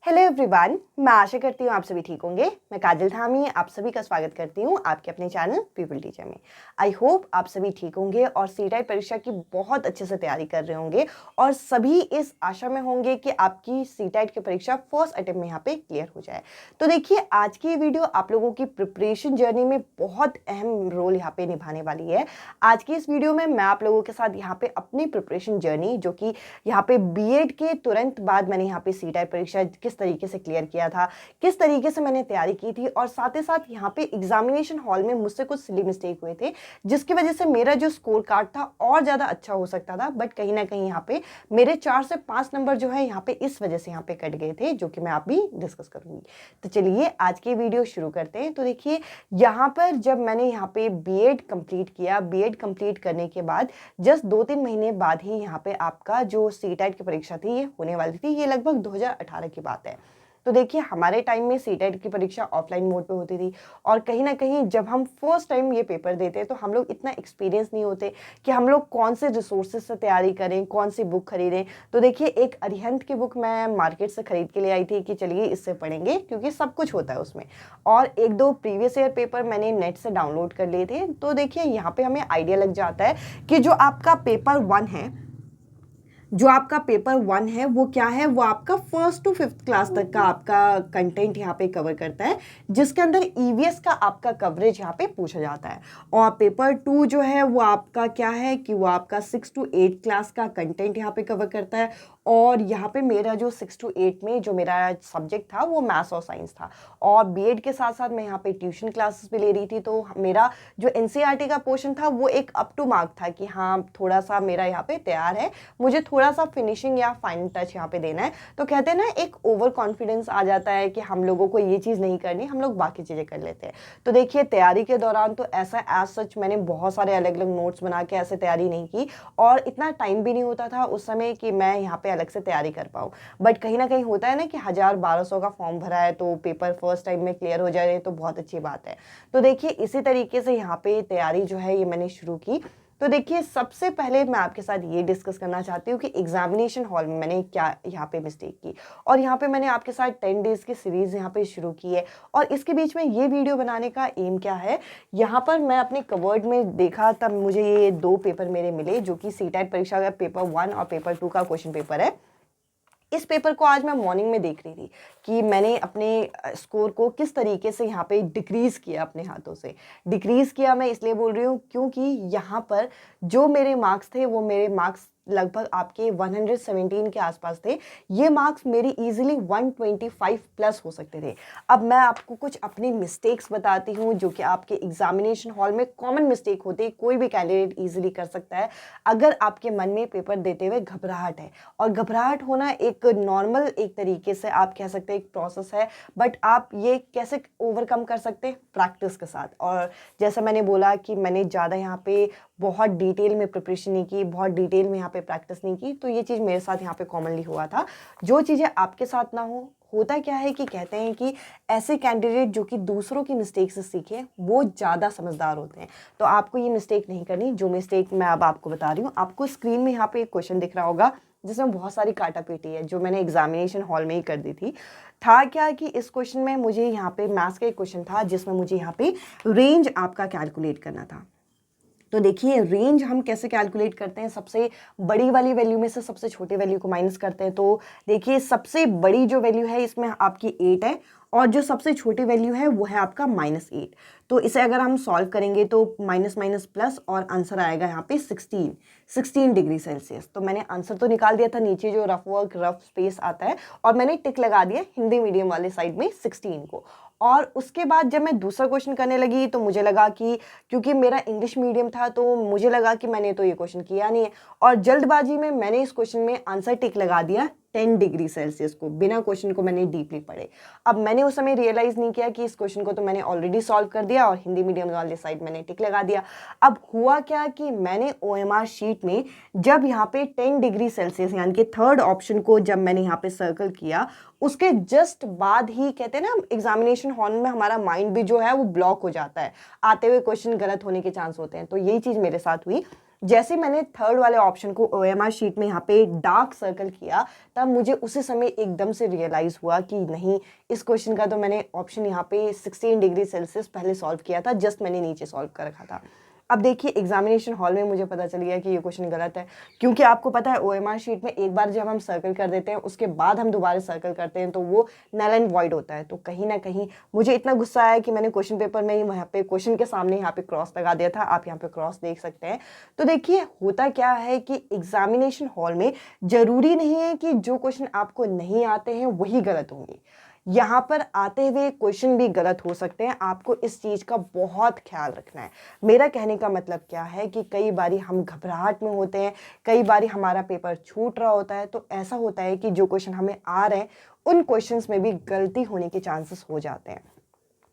Hello everyone, मैं आशा करती हूँ आप सभी ठीक होंगे। मैं काजल धामी आप सभी का स्वागत करती हूँ आपके अपने चैनल पीपल टीचर में। आई होप आप सभी ठीक होंगे और सीटेट परीक्षा की बहुत अच्छे से तैयारी कर रहे होंगे और सभी इस आशा में होंगे कि आपकी सीटेट की परीक्षा फर्स्ट अटेम्प्ट में यहाँ पे क्लियर हो जाए। तो देखिए, आज की ये वीडियो आप लोगों की प्रिपरेशन जर्नी में बहुत अहम रोल यहाँ पे निभाने वाली है। आज की इस वीडियो में मैं आप लोगों के साथ यहाँ पे अपनी प्रिपरेशन जर्नी, जो कि यहाँ पे बीएड के तुरंत बाद मैंने यहाँ पे सीटेट परीक्षा किस तरीके से क्लियर किया था, किस तरीके से मैंने तैयारी की थी, और साथ ही साथ यहाँ पे एग्जामिनेशन हॉल में मुझसे कुछ सिली मिस्टेक हुए थे जिसकी वजह से मेरा जो स्कोर कार्ड था और ज़्यादा अच्छा हो सकता था, बट कहीं ना कहीं यहाँ पे मेरे 4 से 5 नंबर जो है यहाँ पे इस वजह से यहाँ पे कट गए थे, जो कि मैं आप भी डिस्कस करूंगी। तो चलिए आज की वीडियो शुरू करते हैं। तो देखिए, यहाँ पर जब मैंने यहाँ पे बीएड कंप्लीट किया, बीएड कंप्लीट करने के बाद जस्ट 2-3 महीने बाद ही यहाँ पे आपका जो सीटेट की परीक्षा थी ये होने वाली थी। ये लगभग 2018 की बात है। तो देखिए, हमारे टाइम में सीटेट की परीक्षा ऑफलाइन मोड पे होती थी और कहीं ना कहीं जब हम फर्स्ट टाइम ये पेपर देते तो हम लोग इतना एक्सपीरियंस नहीं होते कि हम लोग कौन से रिसोर्सेज से तैयारी करें, कौन सी बुक खरीदें। तो देखिए, एक अरिहंत की बुक मैं मार्केट से खरीद के ले आई थी कि चलिए इससे पढ़ेंगे, क्योंकि सब कुछ होता है उसमें, और 1-2 प्रीवियस ईयर पेपर मैंने नेट से डाउनलोड कर लिए थे। तो देखिए, यहाँ पे हमें आइडिया लग जाता है कि जो आपका पेपर 1 है वो क्या है। वो आपका 1st to 5th क्लास तक का आपका कंटेंट यहाँ पे कवर करता है, जिसके अंदर ईवीएस का आपका कवरेज यहाँ पे पूछा जाता है। और पेपर 2 जो है वो आपका क्या है कि वो आपका 6 to 8 क्लास का कंटेंट यहाँ पे कवर करता है। और यहाँ पे मेरा जो 6 to 8 में जो मेरा सब्जेक्ट था वो मैथ्स और साइंस था, और बीएड के साथ साथ मैं यहाँ पे ट्यूशन क्लासेस भी ले रही थी। तो मेरा जो एनसीईआरटी का पोर्शन था वो एक अप टू मार्क था कि हाँ, थोड़ा सा मेरा यहाँ पे तैयार है, मुझे थोड़ा सा फिनिशिंग या फाइनल टच यहाँ पे देना है। तो कहते हैं ना, एक ओवर कॉन्फिडेंस आ जाता है कि हम लोगों को ये चीज़ नहीं करनी, हम लोग बाकी चीज़ें कर लेते हैं। तो देखिए, तैयारी के दौरान तो ऐसा एज सच मैंने बहुत सारे अलग अलग नोट्स बना के ऐसे तैयारी नहीं की, और इतना टाइम भी नहीं होता था उस समय कि मैं यहाँ पे अलग से तैयारी कर पाऊँ। बट कहीं ना कहीं होता है ना कि 1000-1200 का फॉर्म भरा है तो पेपर फर्स्ट टाइम में क्लियर हो जाए तो बहुत अच्छी बात है। तो देखिए, इसी तरीके से यहाँ पे तैयारी जो है ये मैंने शुरू की। तो देखिए, सबसे पहले मैं आपके साथ ये डिस्कस करना चाहती हूँ कि एग्जामिनेशन हॉल में मैंने क्या यहाँ पे मिस्टेक की, और यहाँ पे मैंने आपके साथ 10 डेज की सीरीज यहाँ पे शुरू की है। और इसके बीच में ये वीडियो बनाने का एम क्या है, यहाँ पर मैं अपने कवर्ड में देखा तब मुझे ये 2 पेपर मेरे मिले, जो कि सीटेट परीक्षा का पेपर 1 और पेपर 2 का क्वेश्चन पेपर है। इस पेपर को आज मैं मॉर्निंग में देख रही थी कि मैंने अपने स्कोर को किस तरीके से यहाँ पे डिक्रीज़ किया, अपने हाथों से डिक्रीज़ किया। मैं इसलिए बोल रही हूँ क्योंकि यहाँ पर जो मेरे मार्क्स थे वो मेरे मार्क्स लगभग आपके 117 के आसपास थे। ये मार्क्स मेरी इजीली 125 प्लस हो सकते थे। अब मैं आपको कुछ अपनी मिस्टेक्स बताती हूँ जो कि आपके एग्जामिनेशन हॉल में कॉमन मिस्टेक होती है, कोई भी कैंडिडेट इजीली कर सकता है। अगर आपके मन में पेपर देते हुए घबराहट है, और घबराहट होना एक नॉर्मल, एक तरीके से आप कह सकते हैं एक प्रोसेस है, बट आप ये कैसे ओवरकम कर सकते हैं? प्रैक्टिस के साथ। और जैसा मैंने बोला कि मैंने ज़्यादा यहाँ पे बहुत डिटेल में प्रिपरेशन नहीं की, बहुत डिटेल में यहाँ पे प्रैक्टिस नहीं की, तो ये चीज़ मेरे साथ यहाँ पे कॉमनली हुआ था। जो चीज़ें आपके साथ ना हो, होता क्या है कि कहते हैं कि ऐसे कैंडिडेट जो कि दूसरों की मिस्टेक से सीखे वो ज़्यादा समझदार होते हैं। तो आपको ये मिस्टेक नहीं करनी, जो मिस्टेक मैं अब आपको बता रही हूँ। आपको स्क्रीन में यहाँ पे एक क्वेश्चन दिख रहा होगा जिसमें बहुत सारी काटा पीटी है, जो मैंने एग्जामिनेशन हॉल में ही कर दी थी। था क्या कि इस क्वेश्चन में मुझे यहाँ पे मैथ्स का एक क्वेश्चन था जिसमें मुझे यहाँ पे रेंज आपका कैलकुलेट करना था। तो देखिए, रेंज हम कैसे कैलकुलेट करते हैं, सबसे बड़ी वाली वैल्यू में से सबसे छोटी वैल्यू को माइनस करते हैं। तो देखिए, सबसे बड़ी जो वैल्यू है इसमें आपकी 8 है, और जो सबसे छोटी वैल्यू है वो है आपका -8। तो इसे अगर हम सॉल्व करेंगे तो माइनस माइनस प्लस, और आंसर आएगा यहाँ पे 16 डिग्री सेल्सियस। तो मैंने आंसर तो निकाल दिया था, नीचे जो रफ वर्क रफ स्पेस आता है, और मैंने टिक लगा दिया हिंदी मीडियम वाले साइड में 16 को। और उसके बाद जब मैं दूसरा क्वेश्चन करने लगी तो मुझे लगा कि क्योंकि मेरा इंग्लिश मीडियम था तो मुझे लगा कि मैंने तो ये क्वेश्चन किया नहीं है, और जल्दबाजी में मैंने इस क्वेश्चन में आंसर टिक लगा दिया 10 डिग्री सेल्सियस को, बिना क्वेश्चन को मैंने डीपली पढ़े। अब मैंने उस समय रियलाइज नहीं किया कि इस क्वेश्चन को तो मैंने ऑलरेडी सॉल्व कर दिया और हिंदी मीडियम वाले साइड मैंने टिक लगा दिया। अब हुआ क्या कि मैंने ओएमआर शीट में जब यहाँ पे 10 डिग्री सेल्सियस यानी कि थर्ड ऑप्शन को जब मैंने यहाँ पे सर्कल किया, उसके जस्ट बाद ही कहते हैं ना, एग्जामिनेशन हॉल में हमारा माइंड भी जो है वो ब्लॉक हो जाता है, आते हुए क्वेश्चन गलत होने के चांस होते हैं। तो यही चीज़ मेरे साथ हुई। जैसे मैंने थर्ड वाले ऑप्शन को OMR शीट में यहाँ पे डार्क सर्कल किया, तब मुझे उसी समय एकदम से रियलाइज़ हुआ कि नहीं, इस क्वेश्चन का तो मैंने ऑप्शन यहाँ पे 16 डिग्री सेल्सियस पहले सॉल्व किया था, जस्ट मैंने नीचे सॉल्व कर रखा था। अब देखिए एग्जामिनेशन हॉल में मुझे पता चल गया कि ये क्वेश्चन गलत है, क्योंकि आपको पता है OMR शीट में एक बार जब हम सर्कल कर देते हैं उसके बाद हम दोबारा सर्कल करते हैं तो वो नल एंड वॉइड होता है। तो कहीं ना कहीं मुझे इतना गुस्सा आया कि मैंने क्वेश्चन पेपर में ही वहाँ पे क्वेश्चन के सामने यहाँ पे क्रॉस लगा दिया था। आप यहाँ पे क्रॉस देख सकते हैं। तो देखिए होता क्या है कि एग्जामिनेशन हॉल में जरूरी नहीं है कि जो क्वेश्चन आपको नहीं आते हैं वही गलत होंगे, यहाँ पर आते हुए क्वेश्चन भी गलत हो सकते हैं। आपको इस चीज़ का बहुत ख्याल रखना है। मेरा कहने का मतलब क्या है कि कई बारी हम घबराहट में होते हैं, कई बारी हमारा पेपर छूट रहा होता है, तो ऐसा होता है कि जो क्वेश्चन हमें आ रहे हैं उन क्वेश्चंस में भी गलती होने के चांसेस हो जाते हैं।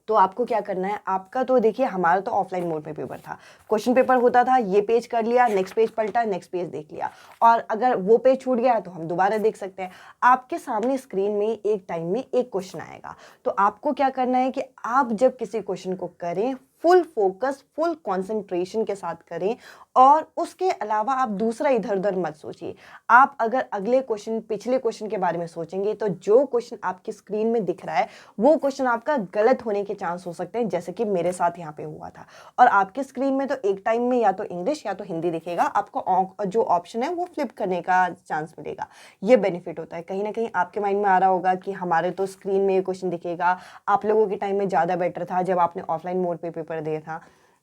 तो आपको क्या करना है, आपका तो देखिए हमारा तो ऑफलाइन मोड में पेपर था, क्वेश्चन पेपर होता था, ये पेज कर लिया, नेक्स्ट पेज पलटा, नेक्स्ट पेज देख लिया, और अगर वो पेज छूट गया तो हम दोबारा देख सकते हैं। आपके सामने स्क्रीन में एक टाइम में एक क्वेश्चन आएगा, तो आपको क्या करना है कि आप जब किसी क्वेश्चन को करें फुल फोकस फुल कंसंट्रेशन के साथ करें, और उसके अलावा आप दूसरा इधर उधर मत सोचिए। आप अगर अगले क्वेश्चन पिछले क्वेश्चन के बारे में सोचेंगे तो जो क्वेश्चन आपकी स्क्रीन में दिख रहा है वो क्वेश्चन आपका गलत होने के चांस हो सकते हैं, जैसे कि मेरे साथ यहाँ पे हुआ था। और आपके स्क्रीन में तो एक टाइम में या तो इंग्लिश या तो हिंदी दिखेगा, आपको जो ऑप्शन है वो फ्लिप करने का चांस मिलेगा। ये बेनिफिट होता है। कहीं ना कहीं आपके माइंड में आ रहा होगा कि हमारे तो स्क्रीन में ये क्वेश्चन दिखेगा, आप लोगों के टाइम में ज़्यादा बेटर था जब आपने ऑफलाइन मोड पे पेपर दिया था।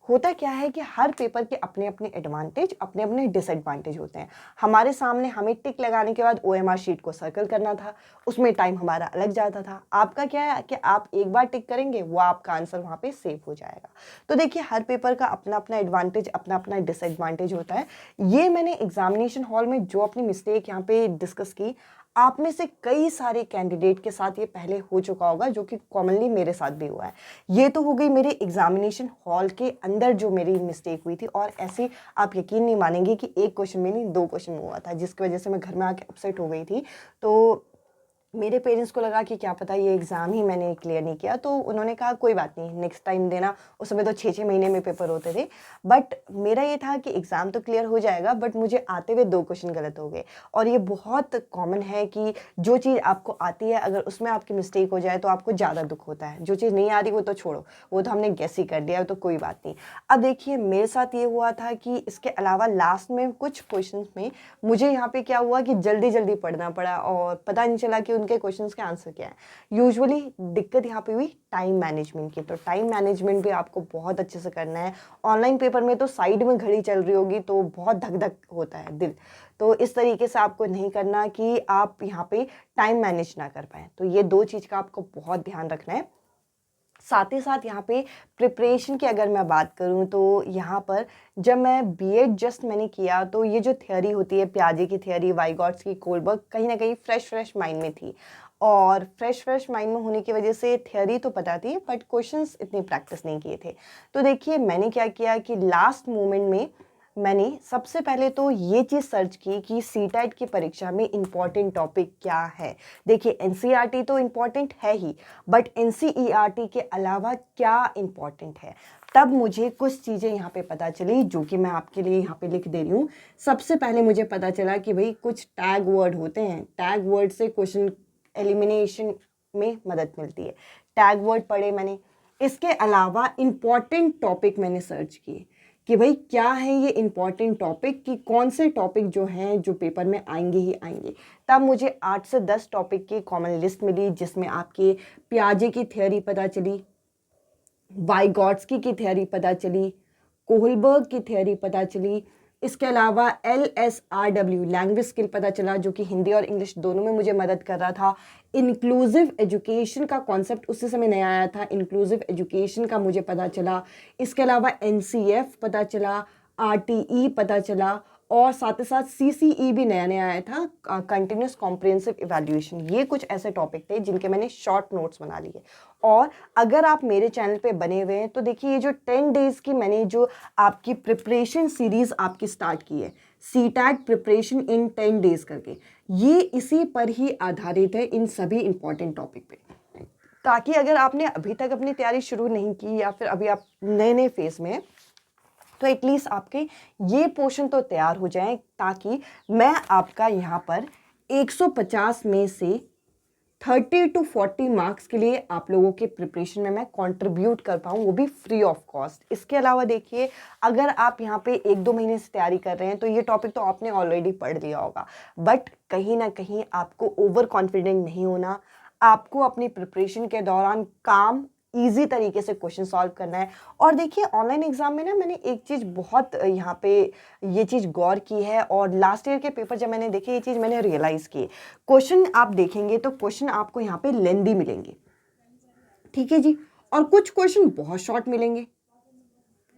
होता क्या है कि हर पेपर के अपने अपने एडवांटेज अपने अपने डिसएडवांटेज होते हैं। हमारे सामने हमें टिक लगाने के बाद OMR शीट को सर्कल करना था, उसमें टाइम हमारा अलग जाता था। आपका क्या है कि आप एक बार टिक करेंगे वो आपका आंसर वहाँ पे सेव हो जाएगा। तो देखिए हर पेपर का अपना अपना एडवांटेज अपना अपना डिसएडवांटेज होता है। ये मैंने एग्जामिनेशन हॉल में जो अपनी मिस्टेक यहाँ पे डिस्कस की, आप में से कई सारे कैंडिडेट के साथ ये पहले हो चुका होगा, जो कि कॉमनली मेरे साथ भी हुआ है। ये तो हो गई मेरे एग्जामिनेशन हॉल के अंदर जो मेरी मिस्टेक हुई थी, और ऐसे आप यकीन नहीं मानेंगे कि एक क्वेश्चन में नहीं 2 क्वेश्चन में हुआ था, जिसकी वजह से मैं घर में आके अपसेट हो गई थी। तो मेरे पेरेंट्स को लगा कि क्या पता ये एग्ज़ाम ही मैंने क्लियर नहीं किया, तो उन्होंने कहा कोई बात नहीं, नेक्स्ट टाइम देना। उस समय तो 6-6 महीने में पेपर होते थे, बट मेरा ये था कि एग्ज़ाम तो क्लियर हो जाएगा, बट मुझे आते हुए 2 क्वेश्चन गलत हो गए। और ये बहुत कॉमन है कि जो चीज़ आपको आती है अगर उसमें आपकी मिस्टेक हो जाए तो आपको ज़्यादा दुख होता है। जो चीज़ नहीं आ रही वो तो छोड़ो, वो तो हमने गेस ही कर लिया, तो कोई बात नहीं। अब देखिए मेरे साथ ये हुआ था कि इसके अलावा लास्ट में कुछ क्वेश्चन में मुझे यहाँ पे क्या हुआ कि जल्दी जल्दी पढ़ना पड़ा और पता नहीं चला कि उनके क्वेश्चंस के आंसर क्या है। यूजुअली दिक्कत यहाँ पे हुई टाइम मैनेजमेंट की, तो टाइम मैनेजमेंट भी आपको बहुत अच्छे से करना है। ऑनलाइन पेपर में तो साइड में घड़ी चल रही होगी तो बहुत धक धक होता है दिल, तो इस तरीके से आपको नहीं करना कि आप यहाँ पे टाइम मैनेज ना कर पाए। तो ये 2 चीज़ का आपको बहुत ध्यान रखना है। साथ ही साथ यहाँ पे प्रिपरेशन की अगर मैं बात करूँ तो यहाँ पर जब मैं बीएड जस्ट मैंने किया तो ये जो थियोरी होती है, पियाजे की थियोरी, वाइगॉट्स की, कोलबर्ग, कहीं ना कहीं फ्रेश माइंड में थी, और फ्रेश माइंड में होने की वजह से थियोरी तो पता थी बट क्वेश्चंस इतनी प्रैक्टिस नहीं किए थे। तो देखिए मैंने क्या किया कि लास्ट मोमेंट में मैंने सबसे पहले तो ये चीज़ सर्च की कि सीटेट की परीक्षा में इम्पॉर्टेंट टॉपिक क्या है। देखिए एनसीईआरटी तो इम्पॉर्टेंट है ही, बट एनसीईआरटी के अलावा क्या इम्पॉर्टेंट है। तब मुझे कुछ चीज़ें यहाँ पे पता चली जो कि मैं आपके लिए यहाँ पे लिख दे रही हूँ। सबसे पहले मुझे पता चला कि भाई कुछ टैग वर्ड होते हैं, टैग वर्ड से क्वेश्चन एलिमिनेशन में मदद मिलती है। टैग वर्ड पढ़े मैंने। इसके अलावा इम्पॉर्टेंट टॉपिक मैंने सर्च किए कि भाई क्या है ये इम्पॉर्टेंट टॉपिक, कि कौन से टॉपिक जो हैं जो पेपर में आएंगे ही आएंगे। तब मुझे 8 से 10 टॉपिक की कॉमन लिस्ट मिली, जिसमें आपके पियाजे की थियोरी पता चली, वाइगॉट्स्की की थियोरी पता चली, कोहलबर्ग की थियोरी पता चली, इसके अलावा LSRW लैंग्वेज स्किल पता चला, जो कि हिंदी और इंग्लिश दोनों में मुझे मदद कर रहा था। इंक्लूसिव एजुकेशन का कॉन्सेप्ट उसी समय नया आया था, इंक्लूसिव एजुकेशन का मुझे पता चला। इसके अलावा NCF पता चला, RTE पता चला, और साथ ही साथ CCE भी नया नया आया था, कंटिन्यूस कॉम्प्रिहेंसिव इवैल्यूएशन। ये कुछ ऐसे टॉपिक थे जिनके मैंने शॉर्ट नोट्स बना लिए। और अगर आप मेरे चैनल पे बने हुए हैं तो देखिए ये जो 10 डेज़ की मैंने जो आपकी प्रिपरेशन सीरीज़ आपकी स्टार्ट की है, सीटैट प्रिपरेशन इन 10 डेज़ करके, ये इसी पर ही आधारित है, इन सभी इंपॉर्टेंट टॉपिक पे। ताकि अगर आपने अभी तक अपनी तैयारी शुरू नहीं की या फिर अभी आप नए नए फेज़ में हैं, तो एटलीस्ट आपके ये पोर्शन तो तैयार हो जाए, ताकि मैं आपका यहाँ पर 150 में से 30 to 40 मार्क्स के लिए आप लोगों के प्रिपरेशन में मैं कंट्रीब्यूट कर पाऊँ, वो भी फ्री ऑफ कॉस्ट। इसके अलावा देखिए, अगर आप यहाँ पे 1-2 महीने से तैयारी कर रहे हैं तो ये टॉपिक तो आपने ऑलरेडी पढ़ लिया होगा, बट कहीं ना कहीं आपको ओवर कॉन्फिडेंट नहीं होना। आपको अपनी प्रिपरेशन के दौरान काम ईजी तरीके से क्वेश्चन सॉल्व करना है। और देखिए, ऑनलाइन एग्जाम में ना मैंने एक चीज़ बहुत यहाँ पे ये चीज़ गौर की है, और लास्ट ईयर के पेपर जब मैंने देखे ये चीज़ मैंने रियलाइज़ की। क्वेश्चन आप देखेंगे तो क्वेश्चन आपको यहाँ पे लेंदी मिलेंगे, ठीक है जी, और कुछ क्वेश्चन बहुत शॉर्ट मिलेंगे,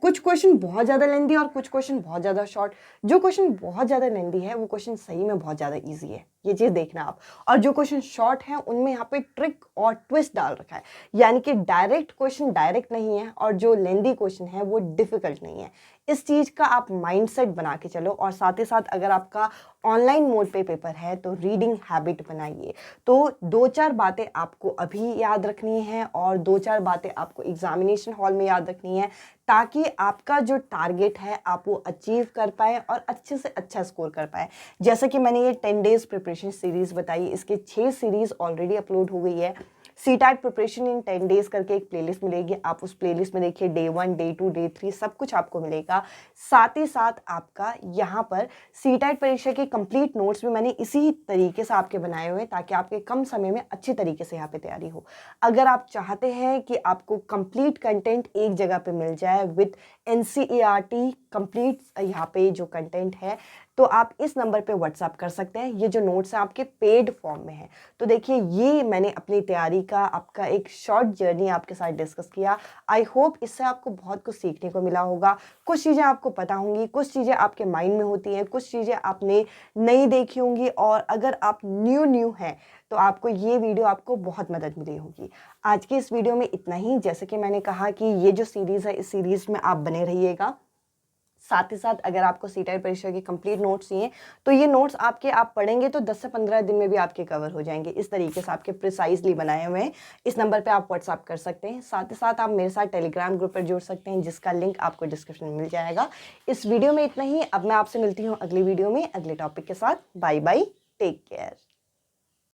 कुछ क्वेश्चन बहुत ज़्यादा लेंदी और कुछ क्वेश्चन बहुत ज़्यादा शॉर्ट। जो क्वेश्चन बहुत ज़्यादा लेंदी है वो क्वेश्चन सही में बहुत ज़्यादा इजी है, ये चीज़ देखना आप। और जो क्वेश्चन शॉर्ट है उनमें यहाँ पे ट्रिक और ट्विस्ट डाल रखा है, यानी कि डायरेक्ट क्वेश्चन डायरेक्ट नहीं है और जो लेंदी क्वेश्चन है वो डिफिकल्ट नहीं है। इस चीज़ का आप माइंडसेट बना के चलो। और साथ ही साथ अगर आपका ऑनलाइन मोड पे पेपर है तो रीडिंग हैबिट बनाइए। तो 2-4 बातें आपको अभी याद रखनी है और 2-4 बातें आपको एग्जामिनेशन हॉल में याद रखनी है, ताकि आपका जो टारगेट है आप वो अचीव कर पाए और अच्छे से अच्छा स्कोर कर पाए। जैसे कि मैंने ये 10 डेज प्रिपरेशन सीरीज़ बताई, इसके 6 सीरीज़ ऑलरेडी अपलोड हो गई है। सीटैट प्रिपरेशन इन 10 डेज करके एक प्लेलिस्ट मिलेगी, आप उस प्लेलिस्ट में देखिए डे 1, डे 2, डे 3 सब कुछ आपको मिलेगा। साथ ही साथ आपका यहाँ पर सीटैट परीक्षा के कंप्लीट नोट्स भी मैंने इसी तरीके से आपके बनाए हुए हैं, ताकि आपके कम समय में अच्छी तरीके से यहाँ पे तैयारी हो। अगर आप चाहते हैं कि आपको कंप्लीट कंटेंट एक जगह पे मिल जाए विद NCERT कंप्लीट यहाँ पे जो कंटेंट है, तो आप इस नंबर पे व्हाट्सअप कर सकते हैं। ये जो नोट्स हैं आपके पेड फॉर्म में है। तो देखिए, ये मैंने अपनी तैयारी का आपका एक शॉर्ट जर्नी आपके साथ डिस्कस किया। आई होप इससे आपको बहुत कुछ सीखने को मिला होगा। कुछ चीज़ें आपको पता होंगी, कुछ चीज़ें आपके माइंड में होती हैं, कुछ चीज़ें आपने नहीं देखी होंगी, और अगर आप न्यू हैं तो आपको ये वीडियो आपको बहुत मदद मिली होगी। आज की इस वीडियो में इतना ही। जैसे कि मैंने कहा कि ये जो सीरीज़ है, इस सीरीज़ में आप बने रहिएगा। साथ ही साथ अगर आपको सीटैट परीक्षा की कंप्लीट नोट्स चाहिए तो ये नोट्स आप पढ़ेंगे तो 10 से 15 दिन में भी आपके कवर हो जाएंगे। इस तरीके से आपके प्रिसाइजली बनाए हुए हैं। इस नंबर पे आप व्हाट्सअप कर सकते हैं। साथ ही साथ आप मेरे साथ टेलीग्राम ग्रुप पर जुड़ सकते हैं, जिसका लिंक आपको डिस्क्रिप्शन में मिल जाएगा। इस वीडियो में इतना ही। अब मैं आपसे मिलती हूँ अगली वीडियो में अगले टॉपिक के साथ। Bye bye, take care.